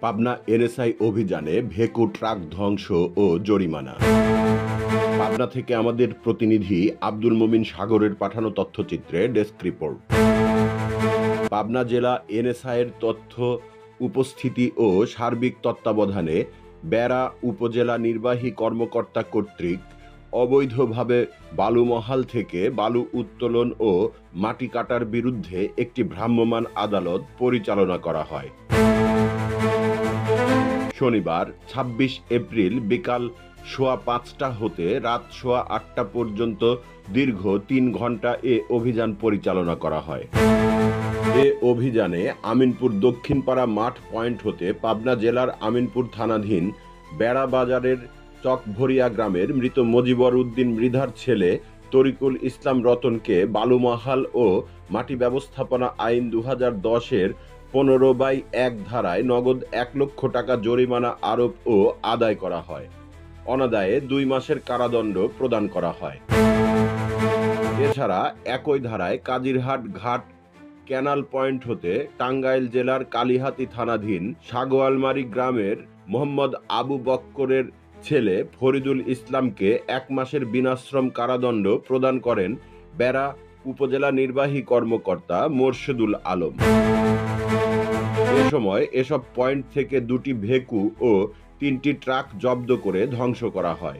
Pabna NSI অভিযানে ভেকু truck ধ্বংস ও জরিমানা। পাবনা থেকে আমাদের প্রতিনিধি আব্দুল মোমিন সাগরের পাঠানো তথ্যচিত্রে ডেস্ক রিপোর্ট। পাবনা জেলা এনএসআইয়ের তথ্য উপস্থিতি ও সার্বিক তত্ত্বাবধানে বেড়া উপজেলা নির্বাহী কর্মকর্তা কর্তৃক অবৈধভাবে বালুমহাল থেকে বালু উত্তোলন ও মাটি কাটার বিরুদ্ধে একটি ভ্রাম্যমাণ আদালত পরিচালনা করা হয়। শনিবার ২৬ এপ্রিল বিকাল ৫:১৫ হতে রাত ৮:৩০ পর্যন্ত দীর্ঘ ৩ ঘণ্টা এ অভিযান পরিচালনা করা হয়। এ অভিযানে আমিনপুর দক্ষিণপাড়া মাঠ পয়েন্ট হতে পাবনা জেলার আমিনপুর থানাধীন বেড়া বাজারের চকভরিয়া গ্রামের মৃত মজিবর উদ্দিন মৃধার ছেলে তরিকুল ইসলাম রতনকে বালুমহাল ও মাটি ব্যবস্থাপনা আইন ২০১০-এর ১৫/১ ধারায় নগদ ১ লক্ষ টাকা জরিমানা আরোপ ও আদায় করা হয়। অনাদায়ে ২ মাসের কারাদণ্ড প্রদান করা হয়। এছাড়া একই ধারায় কাজিরহাট ঘাট ক্যানাল পয়েন্ট হতে টাঙ্গাইল জেলার কালিহাতী থানাধীন সাগোয়ালমারি গ্রামের মোহাম্মদ আবু বক্করের ছেলে ফরিদুল ইসলামকে ১ মাসের বিনাশ্রম কারাদণ্ড প্রদান করেন বেড়া উপজেলা নির্বাহী কর্মকর্তা মোরশেদুল আলম। এ সময় এসব পয়েন্ট থেকে ২টি ভেকু ও ৩টি ট্রাক জব্দ করে ধ্বংস করা হয়।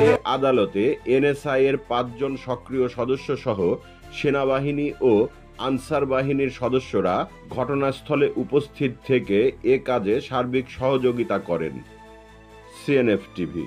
এ আদালতে এনএসআই এর ৫ জন সক্রিয় সদস্য সহ সেনাবাহিনী ও আনসার বাহিনীর সদস্যরা ঘটনাস্থলে উপস্থিত থেকে এ কাজে সার্বিক সহযোগিতা করেন। CNF TV.